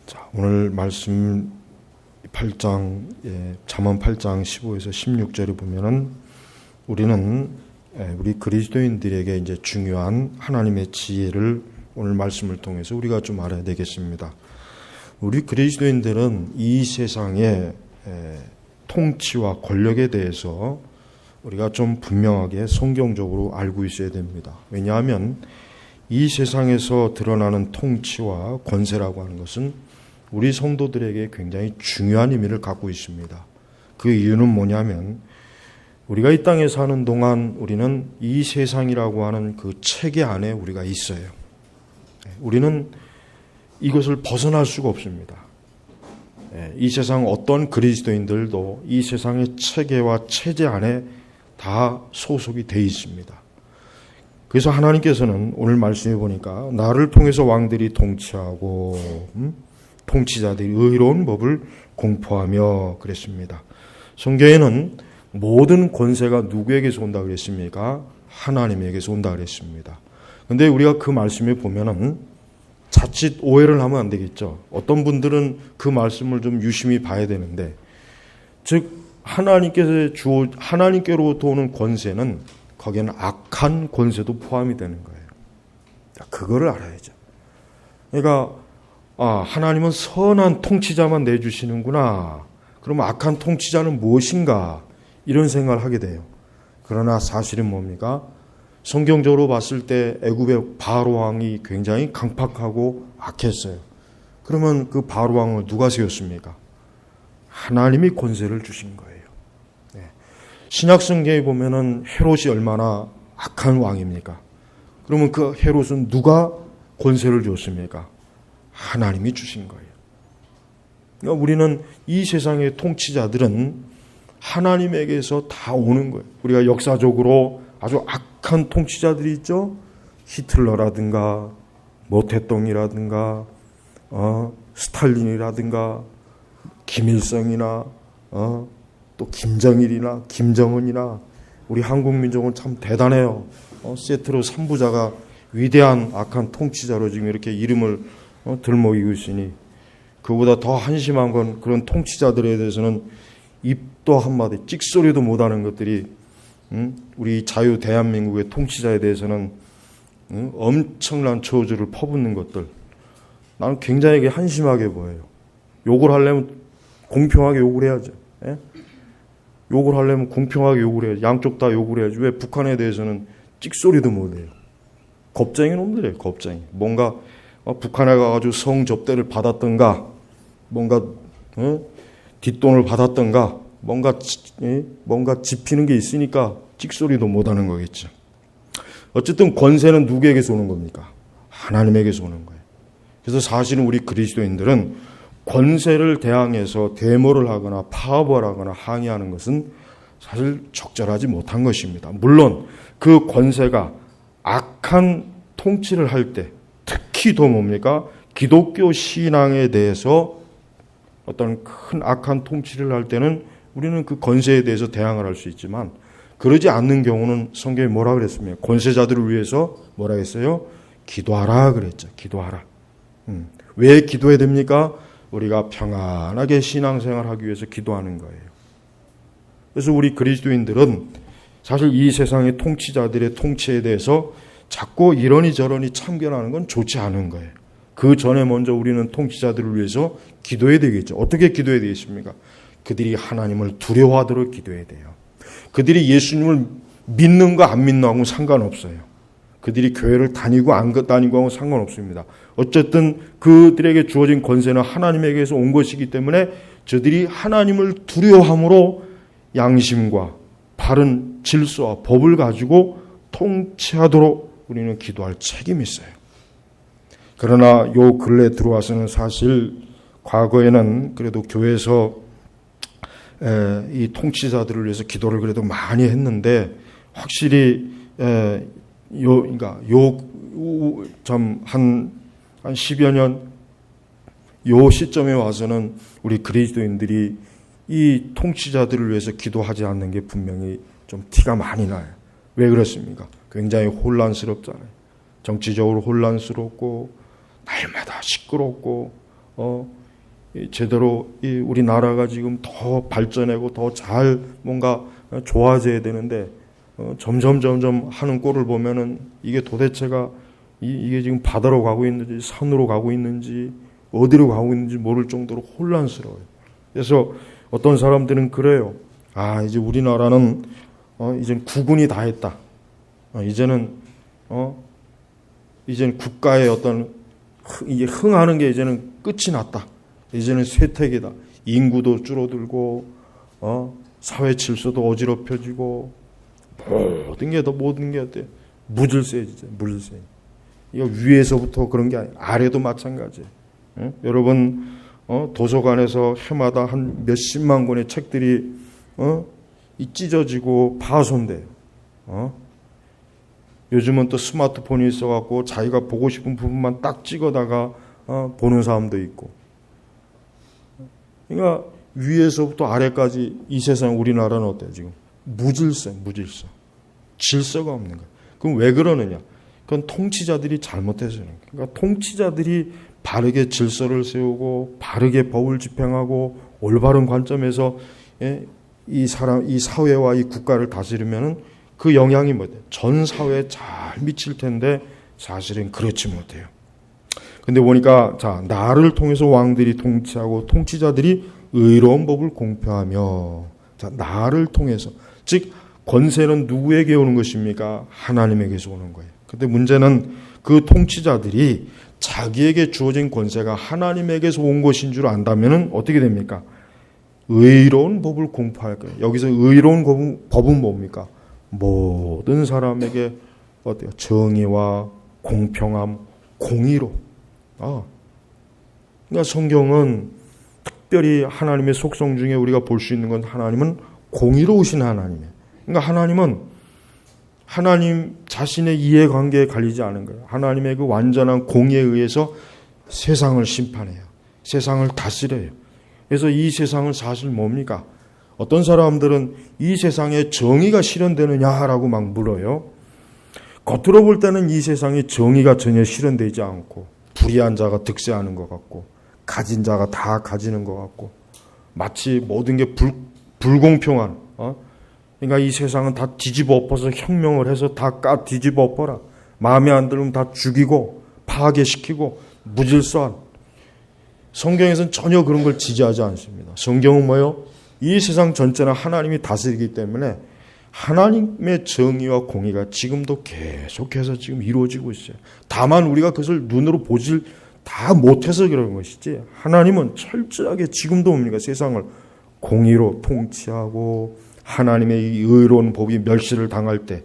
자, 오늘 말씀 8장, 잠언 8장 15에서 16절에 보면은 우리는 우리 그리스도인들에게 이제 중요한 하나님의 지혜를 오늘 말씀을 통해서 우리가 좀 알아야 되겠습니다. 우리 그리스도인들은 이 세상의 통치와 권력에 대해서 우리가 좀 분명하게 성경적으로 알고 있어야 됩니다. 왜냐하면 이 세상에서 드러나는 통치와 권세라고 하는 것은 우리 성도들에게 굉장히 중요한 의미를 갖고 있습니다. 그 이유는 뭐냐면 우리가 이 땅에 사는 동안 우리는 이 세상이라고 하는 그 체계 안에 우리가 있어요. 우리는 이것을 벗어날 수가 없습니다. 이 세상 어떤 그리스도인들도 이 세상의 체계와 체제 안에 다 소속이 되어 있습니다. 그래서 하나님께서는 오늘 말씀해 보니까 나를 통해서 왕들이 통치하고 통치자들이 의로운 법을 공포하며 그랬습니다. 성경에는 모든 권세가 누구에게서 온다 그랬습니까? 하나님에게서 온다 그랬습니다. 그런데 우리가 그 말씀에 보면은 자칫 오해를 하면 안 되겠죠. 어떤 분들은 그 말씀을 좀 유심히 봐야 되는데, 즉 하나님께로부터 오는 권세는 거기에는 악한 권세도 포함이 되는 거예요. 그거를 알아야죠. 그러니까 하나님은 선한 통치자만 내주시는구나. 그러면 악한 통치자는 무엇인가? 이런 생각을 하게 돼요. 그러나 사실은 뭡니까? 성경적으로 봤을 때 애굽의 바로 왕이 굉장히 강팍하고 악했어요. 그러면 그 바로 왕을 누가 세웠습니까? 하나님이 권세를 주신 거예요. 신약 성경에 보면은 헤롯이 얼마나 악한 왕입니까? 그러면 그 헤롯은 누가 권세를 줬습니까? 하나님이 주신 거예요. 그러니까 우리는 이 세상의 통치자들은 하나님에게서 다 오는 거예요. 우리가 역사적으로 아주 악한 통치자들이 있죠. 히틀러라든가 모태똥이라든가 스탈린이라든가 김일성이나 또 김정일이나 김정은이나 우리 한국 민족은 참 대단해요. 세트로 3부자가 위대한 악한 통치자로 지금 이렇게 이름을 들먹이고 있으니, 그보다 더 한심한 건 그런 통치자들에 대해서는 입도 한마디 찍소리도 못하는 것들이 우리 자유 대한민국의 통치자에 대해서는 엄청난 저주를 퍼붓는 것들, 나는 굉장히 한심하게 보여요. 욕을 하려면 공평하게 욕을 해야죠. 욕을 하려면 공평하게 욕을 해야지. 양쪽 다 욕을 해야지. 왜 북한에 대해서는 찍소리도 못해요. 겁쟁이 놈들이에요. 겁쟁이. 뭔가 북한에 가가지고 성접대를 받았던가, 뭔가 뒷돈을 받았던가, 뭔가 집히는 게 있으니까 찍소리도 못하는 거겠죠. 어쨌든 권세는 누구에게서 오는 겁니까? 하나님에게서 오는 거예요. 그래서 사실은 우리 그리스도인들은 권세를 대항해서 데모를 하거나 파업을 하거나 항의하는 것은 사실 적절하지 못한 것입니다. 물론 그 권세가 악한 통치를 할 때, 특히 더 뭡니까? 기독교 신앙에 대해서 어떤 큰 악한 통치를 할 때는 우리는 그 권세에 대해서 대항을 할 수 있지만, 그러지 않는 경우는 성경이 뭐라 그랬습니까? 권세자들을 위해서 뭐라 했어요? 기도하라 그랬죠. 기도하라. 왜 기도해야 됩니까? 우리가 평안하게 신앙생활하기 위해서 기도하는 거예요. 그래서 우리 그리스도인들은 사실 이 세상의 통치자들의 통치에 대해서 자꾸 이러니 저러니 참견하는 건 좋지 않은 거예요. 그 전에 먼저 우리는 통치자들을 위해서 기도해야 되겠죠. 어떻게 기도해야 되겠습니까? 그들이 하나님을 두려워하도록 기도해야 돼요. 그들이 예수님을 믿는가 안 믿는가하고는 상관없어요. 그들이 교회를 다니고 안 다니고 하고 상관없습니다. 어쨌든 그들에게 주어진 권세는 하나님에게서 온 것이기 때문에 저들이 하나님을 두려워함으로 양심과 바른 질서와 법을 가지고 통치하도록 우리는 기도할 책임이 있어요. 그러나 요 근래 들어와서는 사실 과거에는 그래도 교회에서 이 통치자들을 위해서 기도를 그래도 많이 했는데, 확실히 한 10여 년 요 시점에 와서는 우리 그리스도인들이 이 통치자들을 위해서 기도하지 않는 게 분명히 좀 티가 많이 나요. 왜 그렇습니까? 굉장히 혼란스럽잖아요. 정치적으로 혼란스럽고 날마다 시끄럽고 제대로 우리나라가 지금 더 발전하고 더 잘 뭔가 좋아져야 되는데 점점 하는 꼴을 보면은 이게 도대체가 이게 지금 바다로 가고 있는지 산으로 가고 있는지 어디로 가고 있는지 모를 정도로 혼란스러워요. 그래서 어떤 사람들은 그래요. 이제 우리나라는 이젠 구군이 다 했다. 이제는 국가의 어떤 이제 흥하는 게 이제는 끝이 났다. 이제는 쇠퇴기다. 인구도 줄어들고 사회 질서도 어지럽혀지고 모든 게 어때요? 무질서해 진짜 무질서해. 이거 위에서부터 그런 게 아니에요. 아래도 마찬가지예요. 여러분 도서관에서 해마다 한 몇십만 권의 책들이 찢어지고 파손돼요. 요즘은 또 스마트폰이 있어갖고 자기가 보고 싶은 부분만 딱 찍어다가 보는 사람도 있고. 그러니까 위에서부터 아래까지 이 세상 우리나라는 어때요 지금? 무질서. 질서가 없는 거예요. 그럼 왜 그러느냐? 그건 통치자들이 잘못해서는. 그러니까 통치자들이 바르게 질서를 세우고 바르게 법을 집행하고 올바른 관점에서 이 사회와 이 국가를 다스리면은 그 영향이 뭐예요? 전 사회에 잘 미칠 텐데 사실은 그렇지 못해요. 근데 보니까 나를 통해서 왕들이 통치하고 통치자들이 의로운 법을 공표하며 나를 통해서 즉 권세는 누구에게 오는 것입니까? 하나님에게서 오는 거예요. 근데 문제는 그 통치자들이 자기에게 주어진 권세가 하나님에게서 온 것인 줄 안다면 어떻게 됩니까? 의로운 법을 공포할 거예요. 여기서 의로운 법은 뭡니까? 모든 사람에게 어때요? 정의와 공평함, 공의로. 그러니까 성경은 특별히 하나님의 속성 중에 우리가 볼 수 있는 건 하나님은 공의로우신 하나님이에요. 그러니까 하나님은 하나님 자신의 이해관계에 갈리지 않은 거예요. 하나님의 그 완전한 공의에 의해서 세상을 심판해요. 세상을 다스려요. 그래서 이 세상은 사실 뭡니까? 어떤 사람들은 이 세상에 정의가 실현되느냐라고 막 물어요. 겉으로 볼 때는 이 세상에 정의가 전혀 실현되지 않고 불의한 자가 득세하는 것 같고 가진 자가 다 가지는 것 같고 마치 모든 게 불공평한 그러니까 이 세상은 다 뒤집어 엎어서 혁명을 해서 다 뒤집어 엎어라. 마음에 안 들면 다 죽이고 파괴시키고 무질서한. 성경에서는 전혀 그런 걸 지지하지 않습니다. 성경은 뭐예요? 이 세상 전체는 하나님이 다스리기 때문에 하나님의 정의와 공의가 지금도 계속해서 지금 이루어지고 있어요. 다만 우리가 그것을 눈으로 보질 다 못해서 그런 것이지 하나님은 철저하게 지금도 뭡니까? 세상을 공의로 통치하고 하나님의 이 의로운 법이 멸시를 당할 때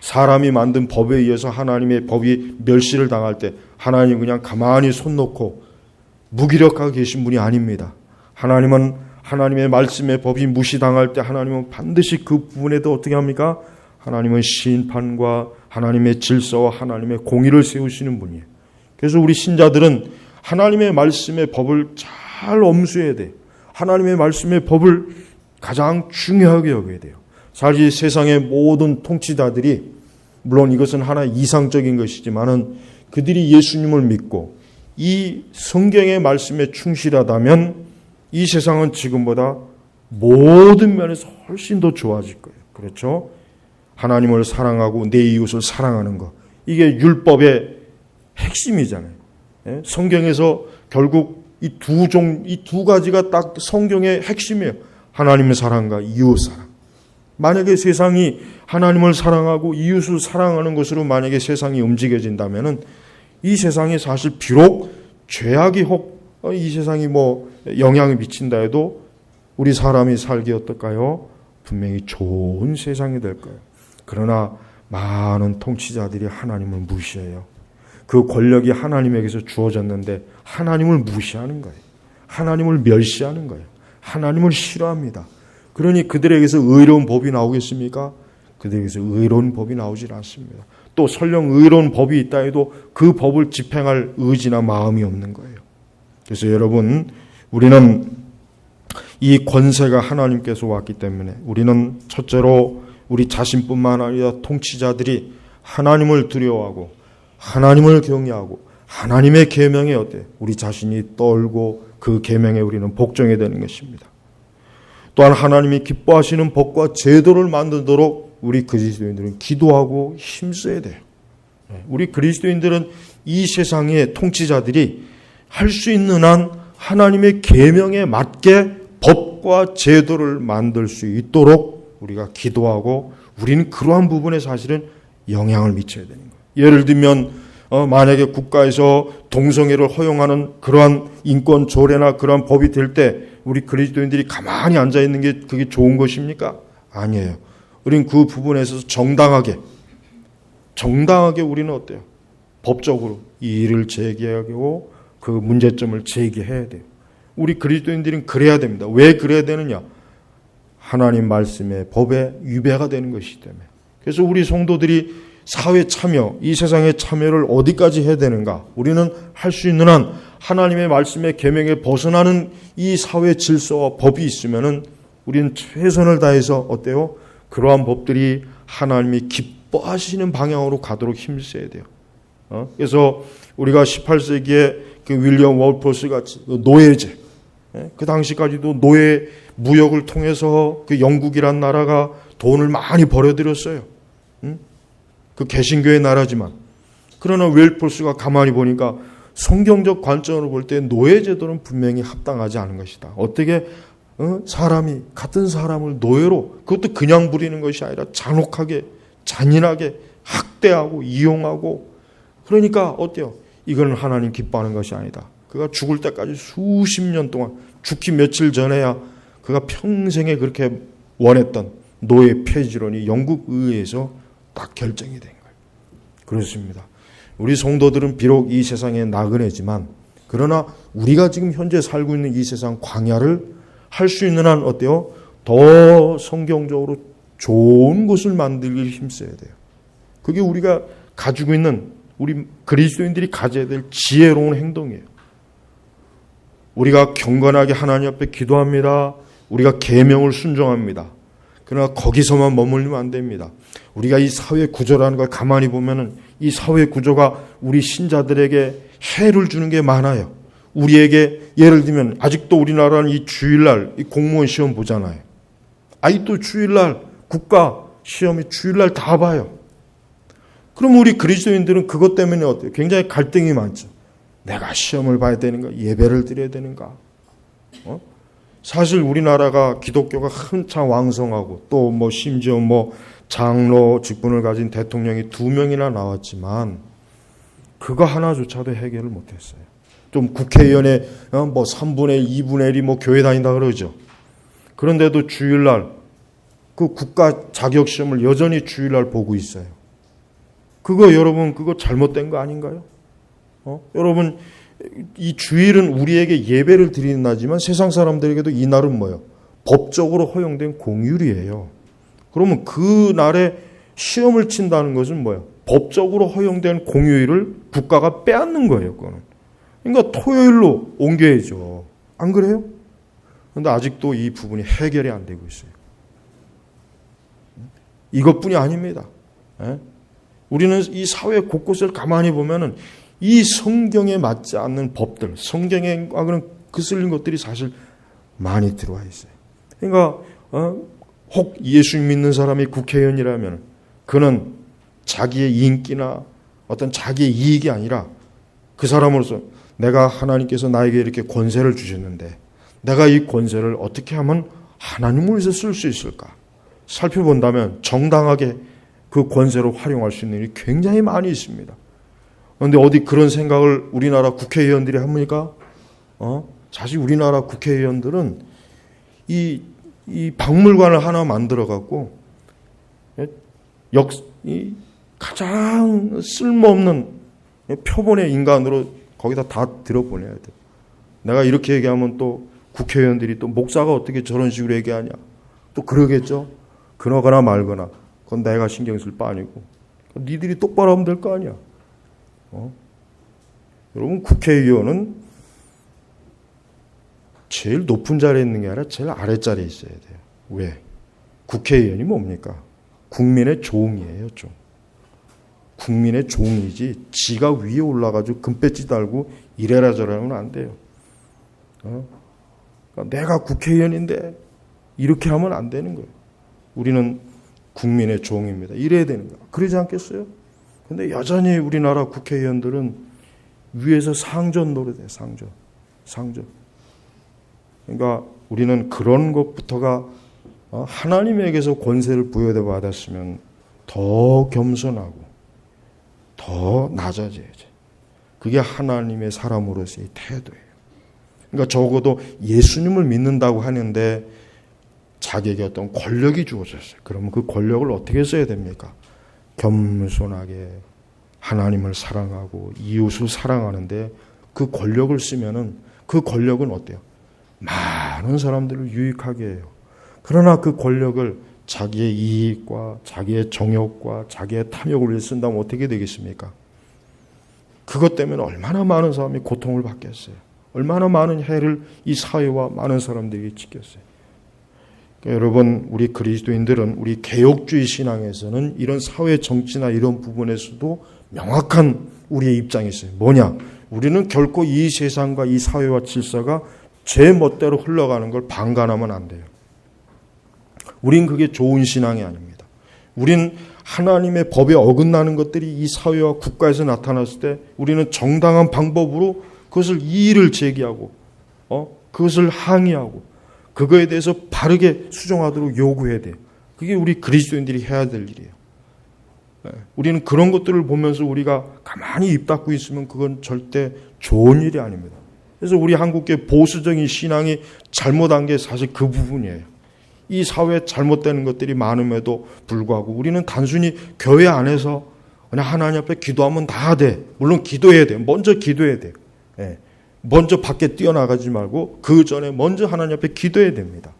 사람이 만든 법에 의해서 하나님의 법이 멸시를 당할 때 하나님 그냥 가만히 손 놓고 무기력하게 계신 분이 아닙니다. 하나님은 하나님의 말씀의 법이 무시당할 때 하나님은 반드시 그 부분에도 어떻게 합니까? 하나님은 심판과 하나님의 질서와 하나님의 공의를 세우시는 분이에요. 그래서 우리 신자들은 하나님의 말씀의 법을 잘 엄수해야 돼요. 하나님의 말씀의 법을 가장 중요하게 여겨야 돼요. 사실 세상의 모든 통치자들이 물론 이것은 하나의 이상적인 것이지만은 그들이 예수님을 믿고 이 성경의 말씀에 충실하다면 이 세상은 지금보다 모든 면에서 훨씬 더 좋아질 거예요. 그렇죠? 하나님을 사랑하고 내 이웃을 사랑하는 것. 이게 율법의 핵심이잖아요. 성경에서 결국 이 두 가지가 딱 성경의 핵심이에요. 하나님의 사랑과 이웃 사랑. 만약에 세상이 하나님을 사랑하고 이웃을 사랑하는 것으로 만약에 세상이 움직여진다면은 이 세상에 사실 비록 죄악이 혹 이 세상이 영향을 미친다 해도 우리 사람이 살기 어떨까요? 분명히 좋은 세상이 될 거예요. 그러나 많은 통치자들이 하나님을 무시해요. 그 권력이 하나님에게서 주어졌는데 하나님을 무시하는 거예요. 하나님을 멸시하는 거예요. 하나님을 싫어합니다. 그러니 그들에게서 의로운 법이 나오겠습니까? 그들에게서 의로운 법이 나오질 않습니다. 또 설령 의로운 법이 있다 해도 그 법을 집행할 의지나 마음이 없는 거예요. 그래서 여러분, 우리는 이 권세가 하나님께서 왔기 때문에 우리는 첫째로 우리 자신뿐만 아니라 통치자들이 하나님을 두려워하고 하나님을 경외하고 하나님의 계명에 어때? 우리 자신이 떨고 그 계명에 우리는 복종해야 되는 것입니다. 또한 하나님이 기뻐하시는 법과 제도를 만들도록 우리 그리스도인들은 기도하고 힘써야 돼요. 우리 그리스도인들은 이 세상의 통치자들이 할 수 있는 한 하나님의 계명에 맞게 법과 제도를 만들 수 있도록 우리가 기도하고 우리는 그러한 부분에 사실은 영향을 미쳐야 되는 거예요. 예를 들면 만약에 국가에서 동성애를 허용하는 그러한 인권 조례나 그러한 법이 될 때 우리 그리스도인들이 가만히 앉아 있는 게 그게 좋은 것입니까? 아니에요. 우리는 그 부분에 있어서 정당하게 우리는 어때요? 법적으로 이 일을 제기하고 그 문제점을 제기해야 돼요. 우리 그리스도인들은 그래야 됩니다. 왜 그래야 되느냐? 하나님 말씀의 법에 위배가 되는 것이기 때문에. 그래서 우리 성도들이 사회 참여, 이 세상의 참여를 어디까지 해야 되는가? 우리는 할 수 있는 한 하나님의 말씀의 계명에 벗어나는 이 사회 질서와 법이 있으면은 우리는 최선을 다해서 어때요? 그러한 법들이 하나님이 기뻐하시는 방향으로 가도록 힘써야 돼요. 그래서 우리가 18세기에 그 윌리엄 월포스 같이 노예제, 그 당시까지도 노예 무역을 통해서 그 영국이란 나라가 돈을 많이 벌어들였어요. 그 개신교의 나라지만. 그러나 윌포스가 가만히 보니까 성경적 관점으로 볼 때 노예제도는 분명히 합당하지 않은 것이다. 어떻게 사람이 같은 사람을 노예로, 그것도 그냥 부리는 것이 아니라 잔혹하게 잔인하게 학대하고 이용하고, 그러니까 어때요? 이건 하나님 기뻐하는 것이 아니다. 그가 죽을 때까지 수십 년 동안, 죽기 며칠 전에야 그가 평생에 그렇게 원했던 노예 폐지론이 영국 의회에서 딱 결정이 된 거예요. 그렇습니다. 우리 성도들은 비록 이 세상에 나그네지만, 그러나 우리가 지금 현재 살고 있는 이 세상 광야를 할 수 있는 한 어때요? 더 성경적으로 좋은 곳을 만들기 힘써야 돼요. 그게 우리가 가지고 있는, 우리 그리스도인들이 가져야 될 지혜로운 행동이에요. 우리가 경건하게 하나님 앞에 기도합니다. 우리가 계명을 순종합니다. 그러나 거기서만 머물면 안 됩니다. 우리가 이 사회 구조라는 걸 가만히 보면은 이 사회 구조가 우리 신자들에게 해를 주는 게 많아요. 우리에게 예를 들면 아직도 우리나라는 이 주일날 이 공무원 시험 보잖아요. 아직도 주일날 국가 시험이 주일날 다 봐요. 그럼 우리 그리스도인들은 그것 때문에 어때요? 굉장히 갈등이 많죠. 내가 시험을 봐야 되는가? 예배를 드려야 되는가? 사실 우리나라가 기독교가 한창 왕성하고 또 뭐 심지어 뭐 장로 직분을 가진 대통령이 2명이나 나왔지만 그거 하나조차도 해결을 못했어요. 좀 국회의원의 뭐 3분의 1, 2분의 1이 뭐 교회 다닌다 그러죠. 그런데도 주일날 그 국가 자격시험을 여전히 주일날 보고 있어요. 그거 여러분 그거 잘못된 거 아닌가요? 여러분 이 주일은 우리에게 예배를 드리는 날이지만 세상 사람들에게도 이 날은 뭐예요? 법적으로 허용된 공휴일이에요. 그러면 그 날에 시험을 친다는 것은 뭐예요? 법적으로 허용된 공휴일을 국가가 빼앗는 거예요. 그거는. 그러니까 토요일로 옮겨야죠. 안 그래요? 그런데 아직도 이 부분이 해결이 안 되고 있어요. 이것뿐이 아닙니다. 우리는 이 사회 곳곳을 가만히 보면은 이 성경에 맞지 않는 법들, 성경에 그런 거슬린 것들이 사실 많이 들어와 있어요. 그러니까 혹 예수 믿는 사람이 국회의원이라면 그는 자기의 인기나 어떤 자기의 이익이 아니라 그 사람으로서 내가 하나님께서 나에게 이렇게 권세를 주셨는데 내가 이 권세를 어떻게 하면 하나님을 위해서 쓸 수 있을까? 살펴본다면 정당하게 그 권세를 활용할 수 있는 일이 굉장히 많이 있습니다. 그런데 어디 그런 생각을 우리나라 국회의원들이 합니까? 사실 우리나라 국회의원들은 이 박물관을 하나 만들어갖고 이 가장 쓸모없는 표본의 인간으로 거기다 다 들어보내야 돼. 내가 이렇게 얘기하면 또 국회의원들이 또 목사가 어떻게 저런 식으로 얘기하냐 또 그러겠죠. 그러거나 말거나 그건 내가 신경 쓸 바 아니고 니들이 똑바로 하면 될 거 아니야. 여러분 국회의원은 제일 높은 자리에 있는 게 아니라 제일 아랫자리에 있어야 돼요. 왜? 국회의원이 뭡니까? 국민의 종이에요. 종. 국민의 종이지 지가 위에 올라가지고 금배지 달고 이래라 저래라는 안 돼요. 그러니까 내가 국회의원인데 이렇게 하면 안 되는 거예요. 우리는 국민의 종입니다. 이래야 되는 거야. 그러지 않겠어요? 근데 여전히 우리나라 국회의원들은 위에서 상전 노릇해요. 상전. 그러니까 우리는 그런 것부터가 하나님에게서 권세를 부여받았으면 더 겸손하고 더 낮아져야지. 그게 하나님의 사람으로서의 태도예요. 그러니까 적어도 예수님을 믿는다고 하는데 자기에게 어떤 권력이 주어졌어요. 그러면 그 권력을 어떻게 써야 됩니까? 겸손하게 하나님을 사랑하고 이웃을 사랑하는데 그 권력을 쓰면은 그 권력은 어때요? 많은 사람들을 유익하게 해요. 그러나 그 권력을 자기의 이익과 자기의 정욕과 자기의 탐욕을 위해 쓴다면 어떻게 되겠습니까? 그것 때문에 얼마나 많은 사람이 고통을 받겠어요. 얼마나 많은 해를 이 사회와 많은 사람들에게 지켰어요. 그러니까 여러분, 우리 그리스도인들은 우리 개혁주의 신앙에서는 이런 사회 정치나 이런 부분에서도 명확한 우리의 입장이 있어요. 뭐냐? 우리는 결코 이 세상과 이 사회와 질서가 제 멋대로 흘러가는 걸 방관하면 안 돼요. 우린 그게 좋은 신앙이 아닙니다. 우린 하나님의 법에 어긋나는 것들이 이 사회와 국가에서 나타났을 때 우리는 정당한 방법으로 그것을 이의를 제기하고 그것을 항의하고 그거에 대해서 바르게 수정하도록 요구해야 돼요. 그게 우리 그리스도인들이 해야 될 일이에요. 우리는 그런 것들을 보면서 우리가 가만히 입 닫고 있으면 그건 절대 좋은 일이 아닙니다. 그래서 우리 한국의 보수적인 신앙이 잘못한 게 사실 그 부분이에요. 이 사회에 잘못되는 것들이 많음에도 불구하고 우리는 단순히 교회 안에서 그냥 하나님 앞에 기도하면 다 돼. 물론 기도해야 돼요. 먼저 기도해야 돼요. 먼저 밖에 뛰어나가지 말고 그 전에 먼저 하나님 앞에 기도해야 됩니다.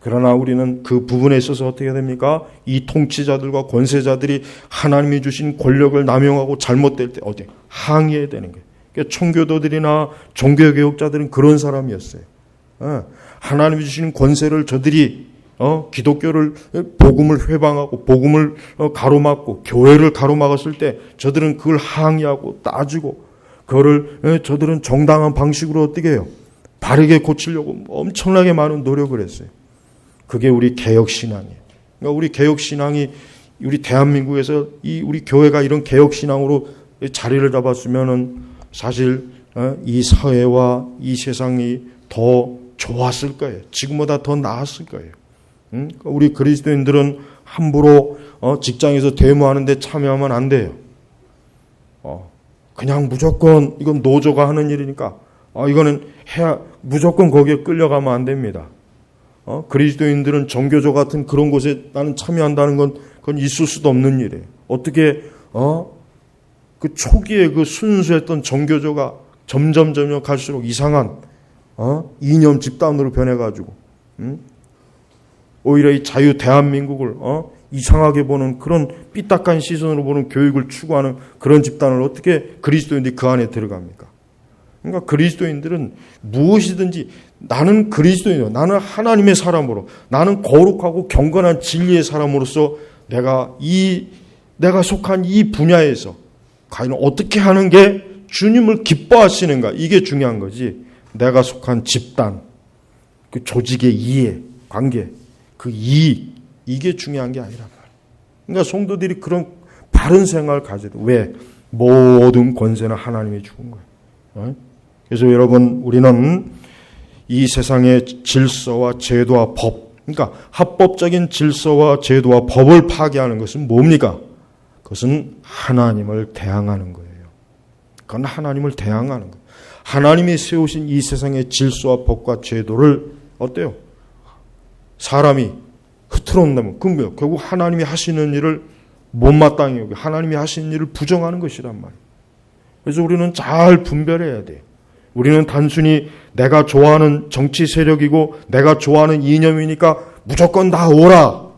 그러나 우리는 그 부분에 있어서 어떻게 됩니까? 이 통치자들과 권세자들이 하나님이 주신 권력을 남용하고 잘못될 때 어디 항의해야 되는 거예요. 그러니까 청교도들이나 종교개혁자들은 그런 사람이었어요. 하나님이 주신 권세를 저들이 기독교를 복음을 회방하고 복음을 가로막고 교회를 가로막았을 때 저들은 그걸 항의하고 따지고 그거를 저들은 정당한 방식으로 어떻게 해요? 바르게 고치려고 엄청나게 많은 노력을 했어요. 그게 우리 개혁신앙이에요. 그러니까 우리 개혁신앙이 우리 대한민국에서 우리 교회가 이런 개혁신앙으로 자리를 잡았으면은 사실 이 사회와 이 세상이 더 좋았을 거예요. 지금보다 더 나았을 거예요. 우리 그리스도인들은 함부로 직장에서 대모하는데 참여하면 안 돼요. 그냥 무조건 이건 노조가 하는 일이니까 이거는 무조건 거기에 끌려가면 안 됩니다. 그리스도인들은 정교조 같은 그런 곳에 나는 참여한다는 건 그건 있을 수도 없는 일이에요. 어떻게 그 초기에 그 순수했던 정교조가 점점 갈수록 이상한 이념 집단으로 변해가지고 오히려 이 자유 대한민국을 이상하게 보는 그런 삐딱한 시선으로 보는 교육을 추구하는 그런 집단을 어떻게 그리스도인들이 그 안에 들어갑니까? 그러니까 그리스도인들은 무엇이든지 나는 그리스도인이요. 나는 하나님의 사람으로 나는 거룩하고 경건한 진리의 사람으로서 내가 속한 이 분야에서 과연 어떻게 하는 게 주님을 기뻐하시는가 이게 중요한 거지. 내가 속한 집단, 그 조직의 이해, 관계, 그 이익 이게 중요한 게 아니란 말이에요. 그러니까 성도들이 그런 바른 생각을 가져야 돼요. 왜? 모든 권세는 하나님이 주는 거예요. 그래서 여러분 우리는 이 세상의 질서와 제도와 법, 그러니까 합법적인 질서와 제도와 법을 파괴하는 것은 뭡니까? 그것은 하나님을 대항하는 거예요. 그건 하나님을 대항하는 거예요. 하나님이 세우신 이 세상의 질서와 법과 제도를 어때요? 사람이 흐트러온다면 그럼 결국 하나님이 하시는 일을 못마땅히 여기고 하나님이 하시는 일을 부정하는 것이란 말이에요. 그래서 우리는 잘 분별해야 돼요. 우리는 단순히 내가 좋아하는 정치 세력이고 내가 좋아하는 이념이니까 무조건 다 오라.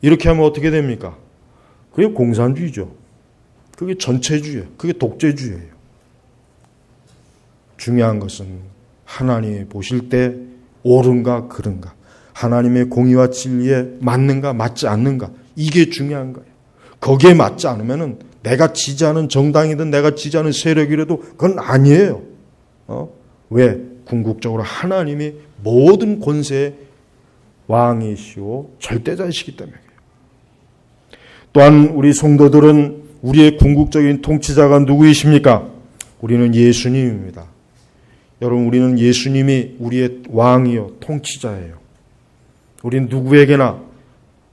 이렇게 하면 어떻게 됩니까? 그게 공산주의죠. 그게 전체주의예요. 그게 독재주의예요. 중요한 것은 하나님이 보실 때 옳은가 그른가, 하나님의 공의와 진리에 맞는가 맞지 않는가, 이게 중요한 거예요. 거기에 맞지 않으면은 내가 지지하는 정당이든 내가 지지하는 세력이라도 그건 아니에요. 왜? 궁극적으로 하나님이 모든 권세의 왕이시오 절대자이시기 때문에. 또한 우리 성도들은 우리의 궁극적인 통치자가 누구이십니까? 우리는 예수님입니다. 여러분, 우리는 예수님이 우리의 왕이요 통치자예요. 우리는 누구에게나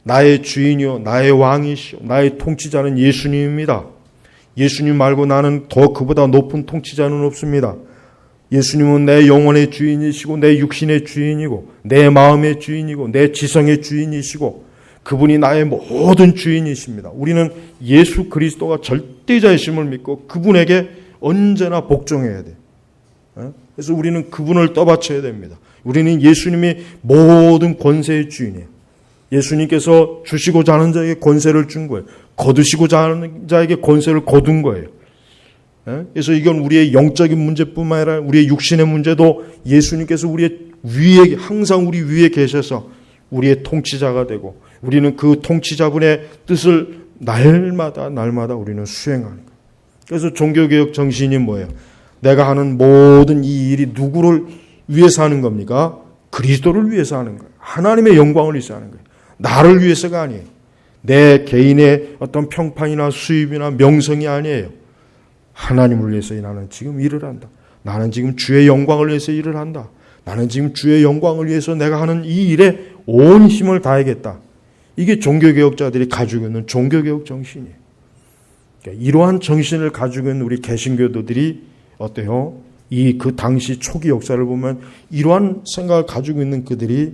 나의 주인이요 나의 왕이시오 나의 통치자는 예수님입니다. 예수님 말고 나는 더 그보다 높은 통치자는 없습니다. 예수님은 내 영혼의 주인이시고 내 육신의 주인이고 내 마음의 주인이고 내 지성의 주인이시고 그분이 나의 모든 주인이십니다. 우리는 예수 그리스도가 절대자이심을 믿고 그분에게 언제나 복종해야 돼요. 그래서 우리는 그분을 떠받쳐야 됩니다. 우리는 예수님이 모든 권세의 주인이에요. 예수님께서 주시고자 하는 자에게 권세를 준 거예요. 거두시고자 하는 자에게 권세를 거둔 거예요. 그래서 이건 우리의 영적인 문제뿐만 아니라 우리의 육신의 문제도 예수님께서 우리의 위에, 항상 우리 위에 계셔서 우리의 통치자가 되고 우리는 그 통치자분의 뜻을 날마다 우리는 수행하는 거예요. 그래서 종교개혁 정신이 뭐예요? 내가 하는 모든 이 일이 누구를 위해서 하는 겁니까? 그리스도를 위해서 하는 거예요. 하나님의 영광을 위해서 하는 거예요. 나를 위해서가 아니에요. 내 개인의 어떤 평판이나 수입이나 명성이 아니에요. 하나님을 위해서 나는 지금 일을 한다. 나는 지금 주의 영광을 위해서 일을 한다. 나는 지금 주의 영광을 위해서 내가 하는 이 일에 온 힘을 다하겠다. 이게 종교개혁자들이 가지고 있는 종교개혁 정신이에요. 그러니까 이러한 정신을 가지고 있는 우리 개신교도들이 어때요? 그 당시 초기 역사를 보면 이러한 생각을 가지고 있는 그들이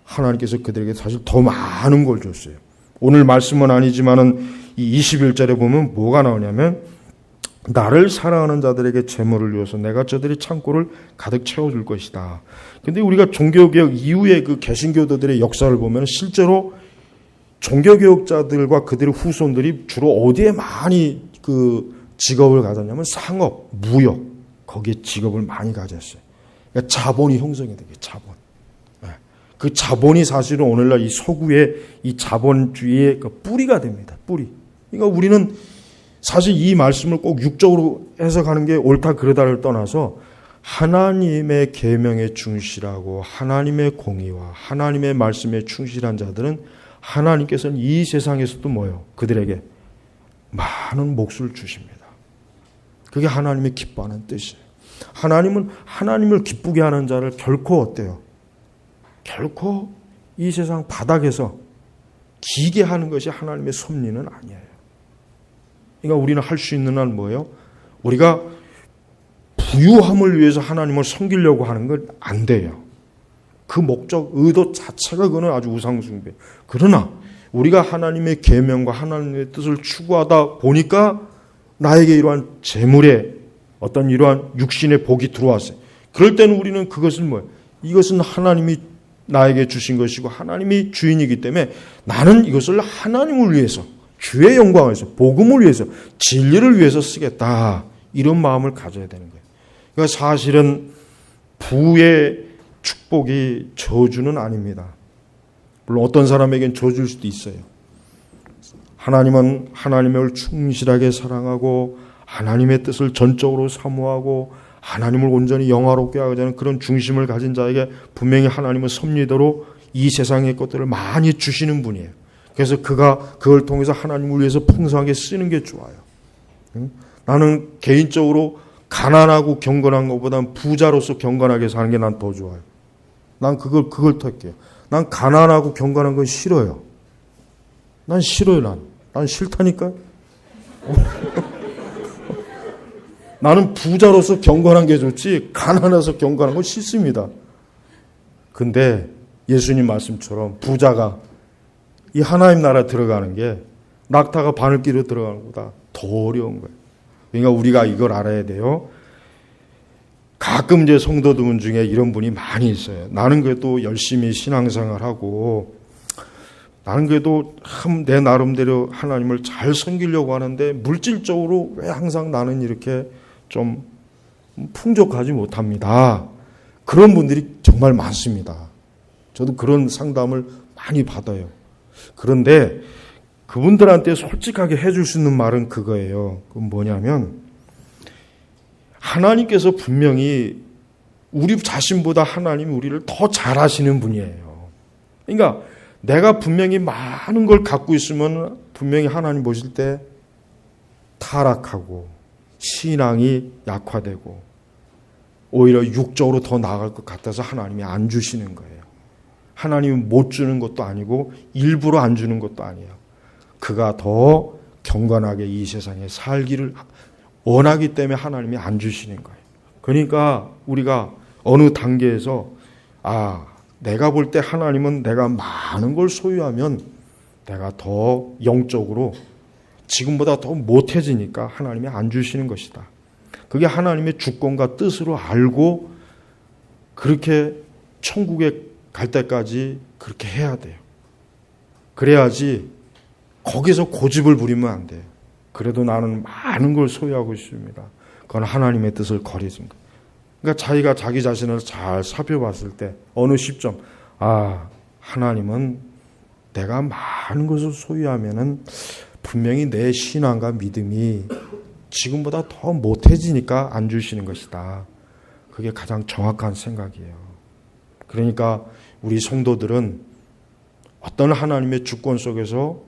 하나님께서 그들에게 사실 더 많은 걸 줬어요. 오늘 말씀은 아니지만은 이 21절에 보면 뭐가 나오냐면 나를 사랑하는 자들에게 재물을 주어서 내가 저들의 창고를 가득 채워줄 것이다. 근데 우리가 종교개혁 이후에 그 개신교도들의 역사를 보면 실제로 종교개혁자들과 그들의 후손들이 주로 어디에 많이 그 직업을 가졌냐면 상업, 무역, 거기에 직업을 많이 가졌어요. 그러니까 자본이 형성이 되게 자본. 그 자본이 사실은 오늘날 이 서구의 이 자본주의의 그 뿌리가 됩니다. 뿌리. 그러니까 우리는 사실 이 말씀을 꼭 육적으로 해석하는 게 옳다 그르다를 떠나서 하나님의 계명에 충실하고 하나님의 공의와 하나님의 말씀에 충실한 자들은 하나님께서는 이 세상에서도 뭐예요? 그들에게 많은 몫을 주십니다. 그게 하나님이 기뻐하는 뜻이에요. 하나님은 하나님을 기쁘게 하는 자를 결코 어때요? 결코 이 세상 바닥에서 기게 하는 것이 하나님의 섭리는 아니에요. 그러니까 우리는 할 수 있는 한 뭐예요? 우리가 부유함을 위해서 하나님을 섬기려고 하는 건 안 돼요. 그 목적, 의도 자체가 그는 아주 우상숭배. 그러나 우리가 하나님의 계명과 하나님의 뜻을 추구하다 보니까 나에게 이러한 재물의 어떤 이러한 육신의 복이 들어왔어요. 그럴 때는 우리는 그것을 뭐예요? 이것은 하나님이 나에게 주신 것이고 하나님이 주인이기 때문에 나는 이것을 하나님을 위해서 주의 영광을 위해서 복음을 위해서 진리를 위해서 쓰겠다. 이런 마음을 가져야 되는 거예요. 그러니까 사실은 부의 축복이 저주는 아닙니다. 물론 어떤 사람에겐 저주일 수도 있어요. 하나님은 하나님을 충실하게 사랑하고 하나님의 뜻을 전적으로 사모하고 하나님을 온전히 영화롭게 하고자 하는 그런 중심을 가진 자에게 분명히 하나님은 섭리대로 이 세상의 것들을 많이 주시는 분이에요. 그래서 그걸 통해서 하나님을 위해서 풍성하게 쓰는 게 좋아요. 나는 개인적으로 가난하고 경건한 것보다는 부자로서 경건하게 사는 게 난 더 좋아요. 난 그걸 택해요. 난 가난하고 경건한 건 싫어요. 난 싫어요. 난 싫다니까. 나는 부자로서 경건한 게 좋지 가난해서 경건한 건 싫습니다. 근데 예수님 말씀처럼 부자가 이 하나님 나라 들어가는 게 낙타가 바늘길로 들어가는 것보다 더 어려운 거예요. 그러니까 우리가 이걸 알아야 돼요. 가끔 이제 성도들 중에 이런 분이 많이 있어요. 나는 그래도 열심히 신앙생활하고 나는 그래도 내 나름대로 하나님을 잘 섬기려고 하는데 물질적으로 왜 항상 나는 이렇게 좀 풍족하지 못합니다. 그런 분들이 정말 많습니다. 저도 그런 상담을 많이 받아요. 그런데 그분들한테 솔직하게 해줄 수 있는 말은 그거예요. 그건 뭐냐면 하나님께서 분명히 우리 자신보다 하나님이 우리를 더 잘 아시는 분이에요. 그러니까 내가 분명히 많은 걸 갖고 있으면 분명히 하나님 보실 때 타락하고 신앙이 약화되고 오히려 육적으로 더 나아갈 것 같아서 하나님이 안 주시는 거예요. 하나님이 못 주는 것도 아니고 일부러 안 주는 것도 아니에요. 그가 더 경건하게 이 세상에 살기를 원하기 때문에 하나님이 안 주시는 거예요. 그러니까 우리가 어느 단계에서 내가 볼 때 하나님은 내가 많은 걸 소유하면 내가 더 영적으로 지금보다 더 못해지니까 하나님이 안 주시는 것이다. 그게 하나님의 주권과 뜻으로 알고 그렇게 천국에 갈 때까지 그렇게 해야 돼요. 그래야지 거기서 고집을 부리면 안 돼요. 그래도 나는 많은 걸 소유하고 있습니다. 그건 하나님의 뜻을 거리는 거예요. 그러니까 자기가 자기 자신을 잘 살펴봤을 때 어느 시점 하나님은 내가 많은 것을 소유하면은 분명히 내 신앙과 믿음이 지금보다 더 못해지니까 안 주시는 것이다. 그게 가장 정확한 생각이에요. 그러니까 우리 성도들은 어떤 하나님의 주권 속에서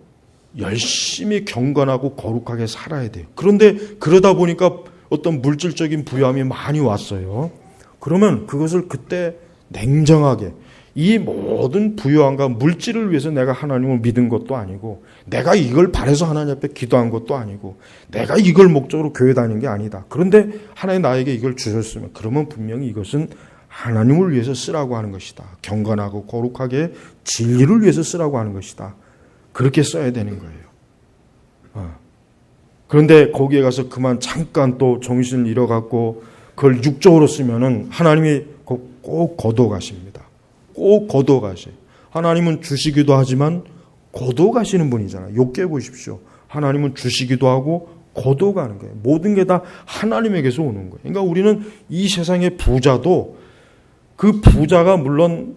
열심히 경건하고 거룩하게 살아야 돼요. 그런데 그러다 보니까 어떤 물질적인 부여함이 많이 왔어요. 그러면 그것을 그때 냉정하게 이 모든 부요함과 물질을 위해서 내가 하나님을 믿은 것도 아니고 내가 이걸 바라서 하나님 앞에 기도한 것도 아니고 내가 이걸 목적으로 교회 다니는 게 아니다. 그런데 하나님 나에게 이걸 주셨으면 그러면 분명히 이것은 하나님을 위해서 쓰라고 하는 것이다. 경건하고 거룩하게 진리를 위해서 쓰라고 하는 것이다. 그렇게 써야 되는 거예요. 그런데 거기에 가서 그만 잠깐 또 정신을 잃어갖고 그걸 육적으로 쓰면은 하나님이 꼭 거둬가십니다. 꼭 거둬가셔요. 하나님은 주시기도 하지만 거둬가시는 분이잖아요. 욥기에 보십시오. 하나님은 주시기도 하고 거둬가는 거예요. 모든 게 다 하나님에게서 오는 거예요. 그러니까 우리는 이 세상의 부자도 그 부자가 물론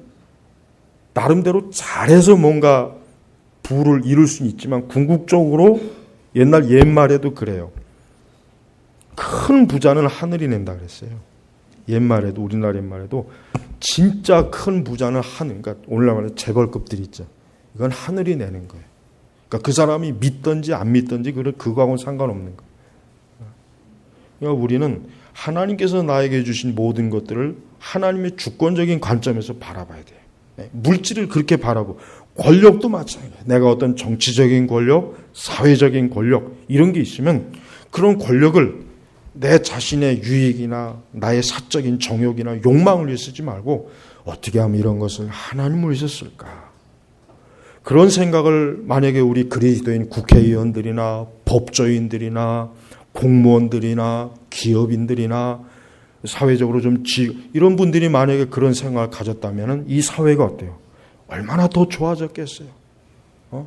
나름대로 잘해서 뭔가 부를 이룰 수는 있지만 궁극적으로 옛말에도 그래요. 큰 부자는 하늘이 낸다 그랬어요. 옛말에도 우리나라 옛말에도 진짜 큰 부자는 하늘, 그러니까 오늘날 말해 재벌급들이 있죠. 이건 하늘이 내는 거예요. 그러니까 그 사람이 믿든지 안 믿든지 그거하고는 상관없는 거예요. 그러니까 우리는 하나님께서 나에게 주신 모든 것들을 하나님의 주권적인 관점에서 바라봐야 돼요. 물질을 그렇게 바라고 권력도 마찬가지예요. 내가 어떤 정치적인 권력, 사회적인 권력 이런 게 있으면 그런 권력을 내 자신의 유익이나 나의 사적인 정욕이나 욕망을 위해 쓰지 말고 어떻게 하면 이런 것을 하나님을 위해서 쓸까? 그런 생각을 만약에 우리 그리스도인 국회의원들이나 법조인들이나 공무원들이나 기업인들이나 사회적으로 좀 이런 분들이 만약에 그런 생각을 가졌다면 이 사회가 어때요? 얼마나 더 좋아졌겠어요.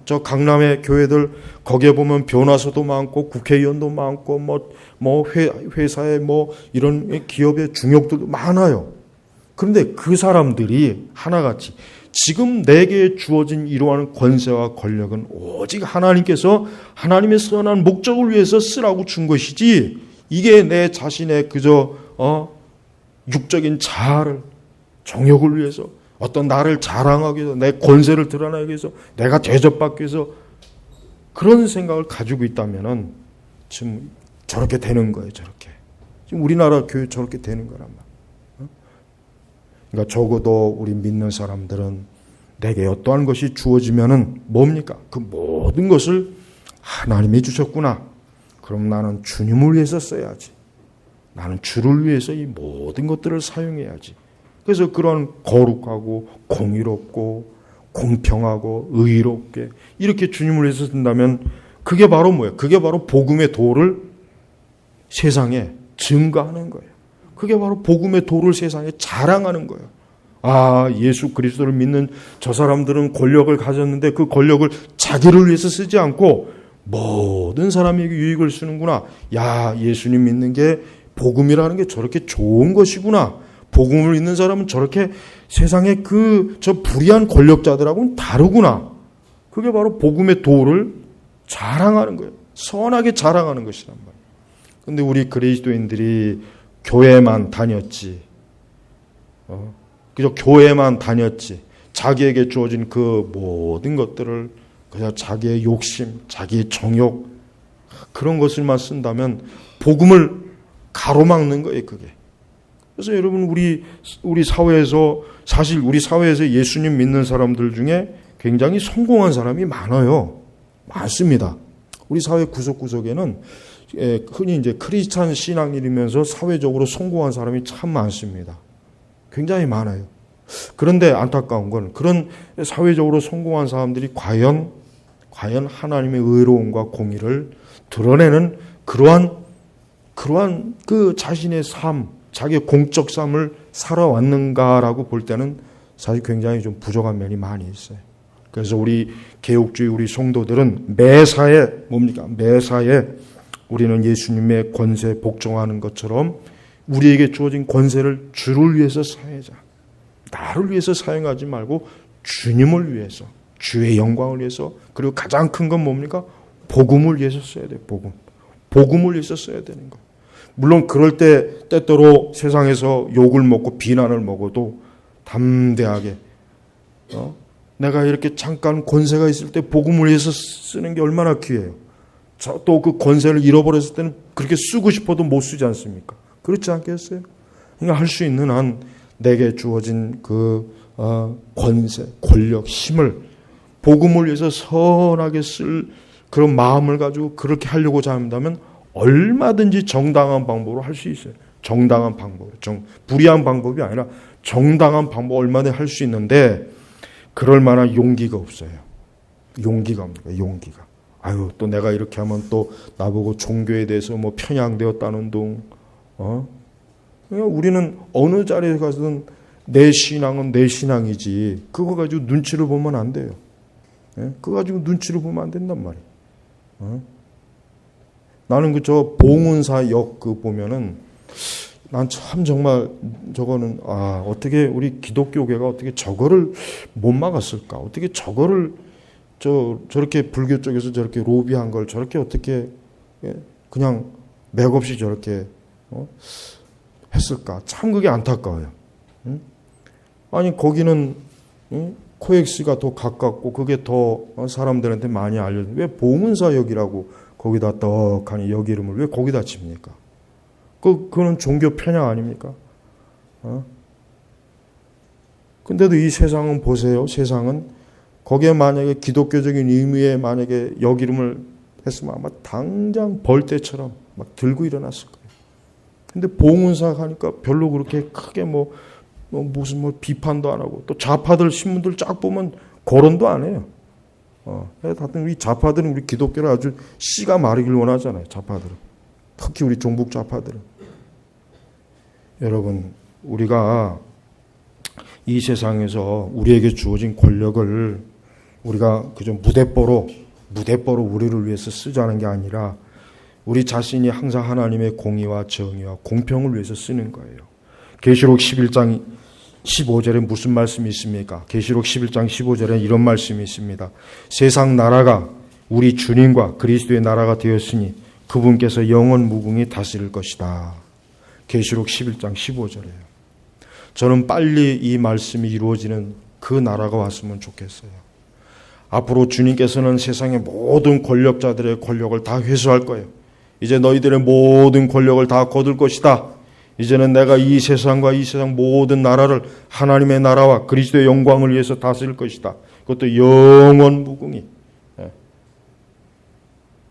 저 강남의 교회들 거기에 보면 변호사도 많고 국회의원도 많고 회사에 이런 기업의 중역들도 많아요. 그런데 그 사람들이 하나같이 지금 내게 주어진 이러한 권세와 권력은 오직 하나님께서 하나님의 선한 목적을 위해서 쓰라고 준 것이지 이게 내 자신의 그저 육적인 자아를 정욕을 위해서 어떤 나를 자랑하기 위해서 내 권세를 드러나기 위해서 내가 대접받기 위해서 그런 생각을 가지고 있다면은 지금 저렇게 되는 거예요. 저렇게 지금 우리나라 교회 저렇게 되는 거란 말이에요. 그러니까 적어도 우리 믿는 사람들은 내게 어떠한 것이 주어지면은 뭡니까? 그 모든 것을 하나님이 주셨구나. 그럼 나는 주님을 위해서 써야지. 나는 주를 위해서 이 모든 것들을 사용해야지. 그래서 그런 거룩하고 공의롭고 공평하고 의롭게 이렇게 주님을 위해서 쓴다면 그게 바로 뭐예요? 그게 바로 복음의 도를 세상에 증거하는 거예요. 그게 바로 복음의 도를 세상에 자랑하는 거예요. 예수 그리스도를 믿는 저 사람들은 권력을 가졌는데 그 권력을 자기를 위해서 쓰지 않고 모든 사람에게 유익을 쓰는구나. 예수님 믿는 게 복음이라는 게 저렇게 좋은 것이구나. 복음을 믿는 사람은 저렇게 세상의 저 불의한 권력자들하고는 다르구나. 그게 바로 복음의 도를 자랑하는 거예요. 선하게 자랑하는 것이란 말이에요. 근데 우리 그리스도인들이 교회만 다녔지, 그저 교회만 다녔지, 자기에게 주어진 그 모든 것들을 그냥 자기의 욕심, 자기의 정욕, 그런 것을만 쓴다면 복음을 가로막는 거예요, 그게. 그래서 여러분, 우리 사회에서, 사실 우리 사회에서 예수님 믿는 사람들 중에 굉장히 성공한 사람이 많아요. 많습니다. 우리 사회 구석구석에는 흔히 이제 크리스찬 신앙이면서 사회적으로 성공한 사람이 참 많습니다. 굉장히 많아요. 그런데 안타까운 건 그런 사회적으로 성공한 사람들이 과연 하나님의 의로움과 공의를 드러내는 그러한 그 자신의 삶, 자기의 공적 삶을 살아왔는가라고 볼 때는 사실 굉장히 좀 부족한 면이 많이 있어요. 그래서 우리 개혁주의 우리 성도들은 매사에 우리는 예수님의 권세에 복종하는 것처럼 우리에게 주어진 권세를 주를 위해서 사용하자. 나를 위해서 사용하지 말고 주님을 위해서, 주의 영광을 위해서, 그리고 가장 큰 건 뭡니까? 복음을 위해서 써야 돼요. 복음을 위해서 써야 되는 거. 물론 그럴 때 때때로 세상에서 욕을 먹고 비난을 먹어도 담대하게 내가 이렇게 잠깐 권세가 있을 때 복음을 위해서 쓰는 게 얼마나 귀해요. 또 그 권세를 잃어버렸을 때는 그렇게 쓰고 싶어도 못 쓰지 않습니까? 그렇지 않겠어요? 그러니까 할 수 있는 한 내게 주어진 그 권세, 권력, 힘을 복음을 위해서 선하게 쓸 그런 마음을 가지고 그렇게 하려고 한다면 얼마든지 정당한 방법으로 할 수 있어요. 정당한 방법, 불의한 방법이 아니라 정당한 방법 얼마든지 할 수 있는데 그럴 만한 용기가 없어요. 용기가 없는 용기가. 아유, 또 내가 이렇게 하면 또 나보고 종교에 대해서 뭐 편향되었다는 둥. 그러니까 우리는 어느 자리에 가서든 내 신앙은 내 신앙이지. 그거 가지고 눈치를 보면 안 돼요. 그거 가지고 눈치를 보면 안 된단 말이에요. 나는 그저 봉은사 역 그 보면은 난 참 정말 저거는 어떻게 우리 기독교계가 어떻게 저거를 못 막았을까? 어떻게 저거를 저렇게 불교 쪽에서 저렇게 로비한 걸 저렇게 어떻게 그냥 맥없이 저렇게 했을까? 참 그게 안타까워요. 아니 거기는 코엑스가 더 가깝고 그게 더 사람들한테 많이 알려져. 왜 봉은사역이라고 거기다 떡하니 역 이름을 왜 거기다 칩니까? 그거는 종교 편향 아닙니까? 근데도 이 세상은 보세요. 세상은 거기에 만약에 기독교적인 의미에 만약에 역 이름을 했으면 아마 당장 벌떼처럼 막 들고 일어났을 거예요. 근데 봉은사 하니까 별로 그렇게 크게 무슨 비판도 안 하고 또 좌파들 신문들 쫙 보면 거론도 안 해요. 하여튼 우리 좌파들은 우리 기독교를 아주 씨가 마르길 원하잖아요. 좌파들은. 특히 우리 종북 좌파들은. 여러분, 우리가 이 세상에서 우리에게 주어진 권력을 우리가 그저 무대뽀로 우리를 위해서 쓰자는 게 아니라 우리 자신이 항상 하나님의 공의와 정의와 공평을 위해서 쓰는 거예요. 계시록 11장 15절에 무슨 말씀이 있습니까? 계시록 11장 15절에 이런 말씀이 있습니다. 세상 나라가 우리 주님과 그리스도의 나라가 되었으니 그분께서 영원 무궁히 다스릴 것이다. 계시록 11장 15절이에요. 저는 빨리 이 말씀이 이루어지는 그 나라가 왔으면 좋겠어요. 앞으로 주님께서는 세상의 모든 권력자들의 권력을 다 회수할 거예요. 이제 너희들의 모든 권력을 다 거둘 것이다. 이제는 내가 이 세상과 이 세상 모든 나라를 하나님의 나라와 그리스도의 영광을 위해서 다스릴 것이다. 그것도 영원 무궁히.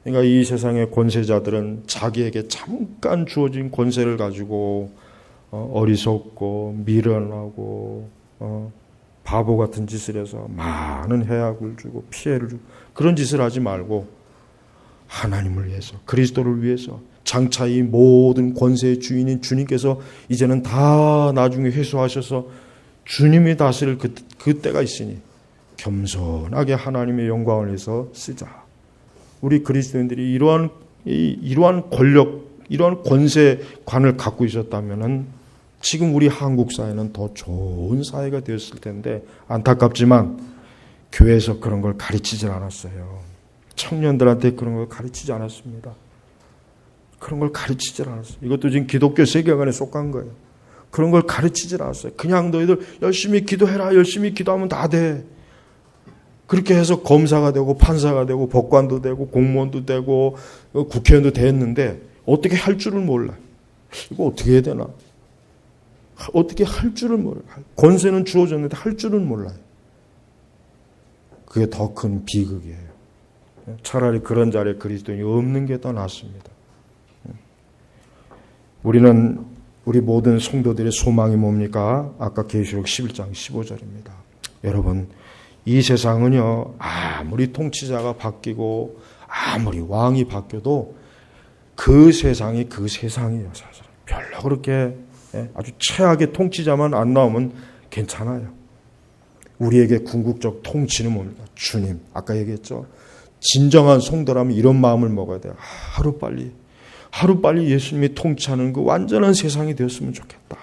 그러니까 이 세상의 권세자들은 자기에게 잠깐 주어진 권세를 가지고 어리석고 미련하고 바보 같은 짓을 해서 많은 해악을 주고 피해를 주고 그런 짓을 하지 말고 하나님을 위해서 그리스도를 위해서 장차 이 모든 권세의 주인인 주님께서 이제는 다 나중에 회수하셔서 주님이 다스릴 그 때가 있으니 겸손하게 하나님의 영광을 위해서 쓰자. 우리 그리스도인들이 이러한 권력, 이러한 권세관을 갖고 있었다면은 지금 우리 한국 사회는 더 좋은 사회가 되었을 텐데 안타깝지만 교회에서 그런 걸 가르치질 않았어요. 청년들한테 그런 걸 가르치지 않았습니다. 그런 걸 가르치질 않았어요. 이것도 지금 기독교 세계관에 속한 거예요. 그런 걸 가르치질 않았어요. 그냥 너희들 열심히 기도해라. 열심히 기도하면 다 돼. 그렇게 해서 검사가 되고 판사가 되고 법관도 되고 공무원도 되고 국회의원도 됐는데 어떻게 할 줄을 몰라. 이거 어떻게 해야 되나. 어떻게 할 줄을 몰라요. 권세는 주어졌는데 할 줄은 몰라요. 그게 더 큰 비극이에요. 차라리 그런 자리에 그리스도인이 없는 게 더 낫습니다. 우리 모든 성도들의 소망이 뭡니까? 아까 계시록 11장 15절입니다. 여러분, 이 세상은요, 아무리 통치자가 바뀌고 아무리 왕이 바뀌어도 그 세상이 그 세상이에요. 사실 별로 그렇게 아주 최악의 통치자만 안 나오면 괜찮아요. 우리에게 궁극적 통치는 뭡니까? 주님. 아까 얘기했죠. 진정한 성도라면 이런 마음을 먹어야 돼요. 하루빨리 예수님이 통치하는 그 완전한 세상이 되었으면 좋겠다.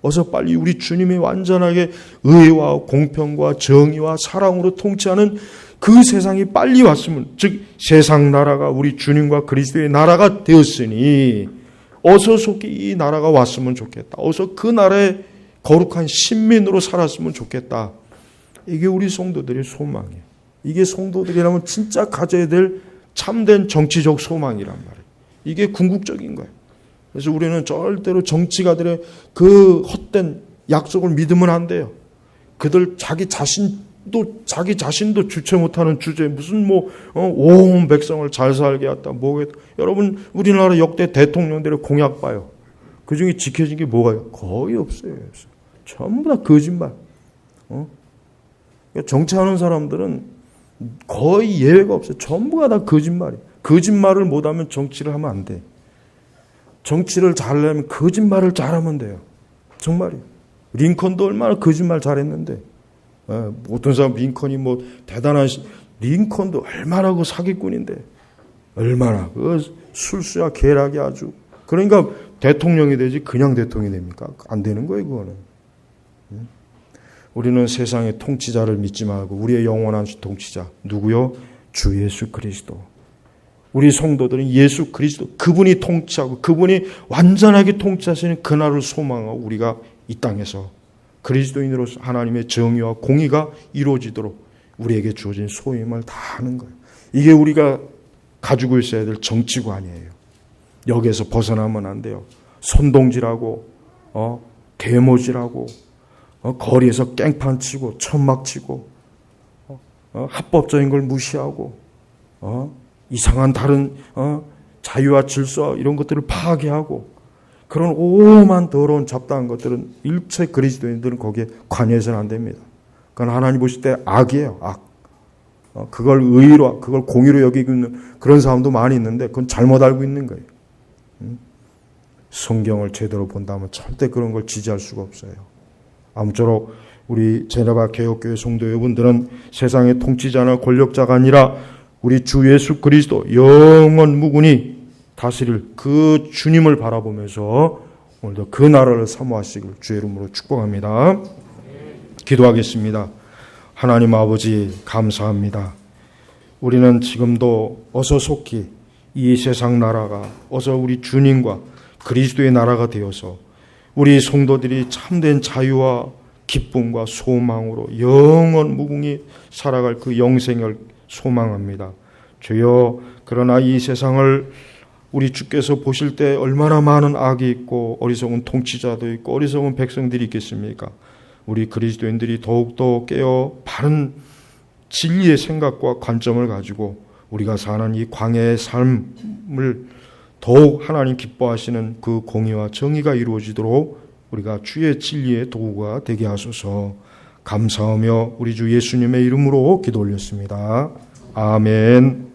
어서 빨리 우리 주님이 완전하게 의와 공평과 정의와 사랑으로 통치하는 그 세상이 빨리 왔으면, 즉 세상 나라가 우리 주님과 그리스도의 나라가 되었으니 어서 속히 이 나라가 왔으면 좋겠다. 어서 그 나라의 거룩한 신민으로 살았으면 좋겠다. 이게 우리 성도들의 소망이에요. 이게 성도들이라면 진짜 가져야 될 참된 정치적 소망이란 말이에요. 이게 궁극적인 거예요. 그래서 우리는 절대로 정치가들의 그 헛된 약속을 믿으면 안 돼요. 그들 자기 자신도 주체 못하는 주제에 무슨 온 백성을 잘 살게 했다. 여러분, 우리나라 역대 대통령들의 공약 봐요. 그 중에 지켜진 게 뭐가요? 거의 없어요. 전부 다 거짓말. 정치하는 사람들은 거의 예외가 없어요. 전부가 다 거짓말이에요. 거짓말을 못하면 정치를 하면 안 돼. 정치를 잘하려면 거짓말을 잘하면 돼요. 정말이에요. 링컨도 얼마나 거짓말 잘했는데, 어떤 사람 링컨이 대단한 링컨도 얼마나 그 사기꾼인데, 얼마나 그 술수야 계략이 아주. 그러니까 대통령이 되지 그냥 대통령이 됩니까? 안 되는 거예요, 그거는. 우리는 세상의 통치자를 믿지 말고 우리의 영원한 통치자 누구요? 주 예수 그리스도. 우리 성도들은 예수 그리스도, 그분이 통치하고 그분이 완전하게 통치하시는 그날을 소망하고 우리가 이 땅에서 그리스도인으로서 하나님의 정의와 공의가 이루어지도록 우리에게 주어진 소임을 다 하는 거예요. 이게 우리가 가지고 있어야 될 정치관이에요. 여기에서 벗어나면 안 돼요. 선동질하고 대모질하고 거리에서 깽판 치고 천막 치고 합법적인 걸 무시하고 이상한 다른 자유와 질서 이런 것들을 파괴하고 그런 오만 더러운 잡다한 것들은 일체 그리스도인들은 거기에 관여해서는 안 됩니다. 그건 하나님 보실 때 악이에요. 악. 그걸 의로, 그걸 공의로 여기고 있는 그런 사람도 많이 있는데 그건 잘못 알고 있는 거예요. 성경을 제대로 본다면 절대 그런 걸 지지할 수가 없어요. 아무쪼록 우리 제네바 개혁교회 성도 여러분들은 세상의 통치자나 권력자가 아니라 우리 주 예수 그리스도 영원 무궁히 다스릴 그 주님을 바라보면서 오늘도 그 나라를 사모하시길 주의 이름으로 축복합니다. 기도하겠습니다. 하나님 아버지 감사합니다. 우리는 지금도 어서 속히 이 세상 나라가 어서 우리 주님과 그리스도의 나라가 되어서 우리 성도들이 참된 자유와 기쁨과 소망으로 영원 무궁히 살아갈 그 영생을 소망합니다. 주여, 그러나 이 세상을 우리 주께서 보실 때 얼마나 많은 악이 있고 어리석은 통치자도 있고 어리석은 백성들이 있겠습니까? 우리 그리스도인들이 더욱더 깨어 바른 진리의 생각과 관점을 가지고 우리가 사는 이 광야의 삶을 더욱 하나님 기뻐하시는 그 공의와 정의가 이루어지도록 우리가 주의 진리의 도구가 되게 하소서. 감사하며 우리 주 예수님의 이름으로 기도 올렸습니다. 아멘.